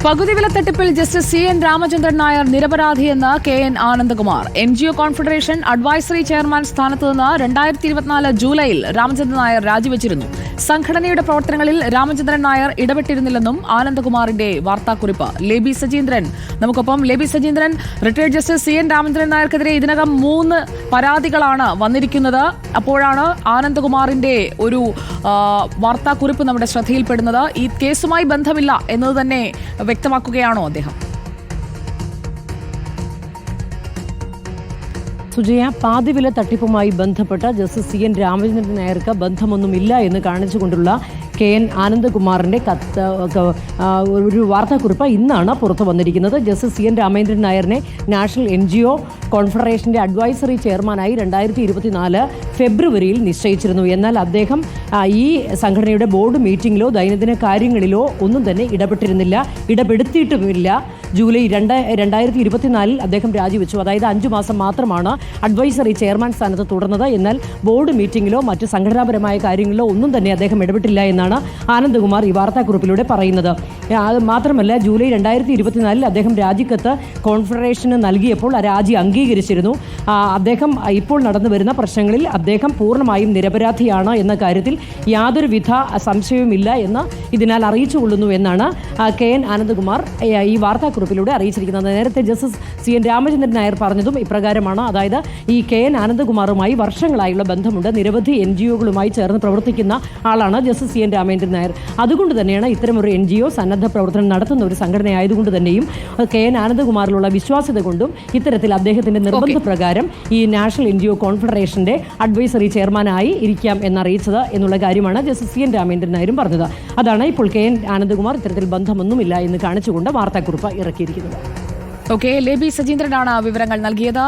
പകുതി വില തട്ടിപ്പിൽ justice C N Ramachandran Nair നിരപരാധിയെന്ന് K N Anandakumar. NGO confederation advisory chairman സ്ഥാനത്ത് നിന്ന് 2024 ജൂലൈയിൽ രാമചന്ദ്രൻ നായർ രാജിവെച്ചിരുന്നു. സംഘടനയുടെ പ്രവർത്തനങ്ങളിൽ രാമചന്ദ്രൻ നായർ ഇടപെട്ടിരുന്നില്ലെന്നും ആനന്ദകുമാറിന്റെ വാർത്താക്കുറിപ്പ്. ലേബി സജീന്ദ്രൻ നമുക്കൊപ്പം. Leby Sajeendran, retired justice C N Ramachandran നായർക്കെതിരെ ഇതിനകം 3 പരാതികളാണ് വന്നിരിക്കുന്നത്. അപ്പോഴാണ് ആനന്ദകുമാറിന്റെ ഒരു വാർത്താക്കുറിപ്പ് നമ്മുടെ ശ്രദ്ധയിൽപ്പെടുന്നത്. ഈ കേസുമായി ബന്ധമില്ല എന്നത് തന്നെ വ്യക്തമാക്കുകയാണോ അദ്ദേഹം? സുജയ, പാതിവില തട്ടിപ്പുമായി ബന്ധപ്പെട്ട ജസ്റ്റിസ് സി എൻ രാമചന്ദ്രൻ നായർക്ക് ബന്ധമൊന്നുമില്ല എന്ന് കാണിച്ചുകൊണ്ടുള്ള കെ എൻ ആനന്ദകുമാറിന്റെ ഒരു വാർത്താക്കുറിപ്പ് ഇന്നാണ് പുറത്തു വന്നിരിക്കുന്നത്. ജസ്റ്റിസ് സി എൻ രാമചന്ദ്രൻ നായരിനെ നാഷണൽ NGO കോൺഫെഡറേഷന്റെ അഡ്വൈസറി ചെയർമാനായി 2024 ഫെബ്രുവരിയിൽ നിശ്ചയിച്ചിരുന്നു. എന്നാൽ അദ്ദേഹം ഈ സംഘടനയുടെ ബോർഡ് മീറ്റിംഗിലോ ദൈനംദിന കാര്യങ്ങളിലോ ഒന്നും തന്നെ ഇടപെടുത്തിയിട്ടുമില്ല. ജൂലൈ 2024 അദ്ദേഹം രാജിവെച്ചു. അതായത് 5 മാസം മാത്രമാണ് അഡ്വൈസറി ചെയർമാൻ സ്ഥാനത്ത് തുടർന്നത്. എന്നാൽ ബോർഡ് മീറ്റിംഗിലോ മറ്റ് സംഘടനാപരമായ കാര്യങ്ങളിലോ ഒന്നും തന്നെ അദ്ദേഹം ഇടപെട്ടില്ല എന്നാണ് ആനന്ദകുമാർ ഈ വാർത്താക്കുറിപ്പിലൂടെ പറയുന്നത്. അത് മാത്രമല്ല, ജൂലൈ 2024 അദ്ദേഹം രാജിക്കത്ത് കോൺഫെഡറേഷന് നൽകിയപ്പോൾ ആ രാജി അംഗീകരിച്ചിരുന്നു. അദ്ദേഹം ഇപ്പോൾ നടന്നു വരുന്ന പ്രശ്നങ്ങളിൽ അദ്ദേഹം പൂർണ്ണമായും നിരപരാധിയാണ് എന്ന കാര്യത്തിൽ യാതൊരുവിധ സംശയവുമില്ല എന്ന് ഇതിനാൽ അറിയിച്ചുകൊള്ളുന്നു എന്നാണ് കെ എൻ ആനന്ദകുമാർ ഈ വാർത്താക്കുറിപ്പിലൂടെ അറിയിച്ചിരിക്കുന്നത്. നേരത്തെ justice C N Ramachandran Nair പറഞ്ഞതും ഇപ്രകാരമാണ്. അതായത് ഈ കെ എൻ ആനന്ദകുമാറുമായി വർഷങ്ങളായുള്ള ബന്ധമുണ്ട്. നിരവധി NGOകളുമായി ചേർന്ന് പ്രവർത്തിക്കുന്ന ആളാണ് justice C N Ramachandran Nair. അതുകൊണ്ട് തന്നെയാണ് ഇത്തരമൊരു NGO സന്നദ്ധ പ്രവർത്തനം നടത്തുന്ന ഒരു സംഘടനയായതുകൊണ്ട് തന്നെയും കെ എൻ ആനന്ദകുമാറിലുള്ള വിശ്വാസ്യത കൊണ്ടും ഇത്തരത്തിൽ അദ്ദേഹത്തിന്റെ നിർബന്ധപ്രകാരം ഈ നാഷണൽ NGO കോൺഫെഡറേഷന്റെ അഡ്വൈസറി ചെയർമാനായി ഇരിക്കാം എന്നറിയിച്ചത് എന്നുള്ള കാര്യമാണ് ജസ്റ്റിസ് സി എൻ രാമചന്ദ്രൻ നായരും പറഞ്ഞത്. അതാണ് ഇപ്പോൾ കെ എൻ ആനന്ദകുമാർ ഇത്തരത്തിൽ ബന്ധമൊന്നുമില്ല എന്ന് കാണിച്ചുകൊണ്ട് വാർത്താക്കുറിപ്പ് ഇറക്കിയിരിക്കുന്നത്. ലേബി സജീന്ദ്രനാണ് വിവരങ്ങൾ നൽകിയത്.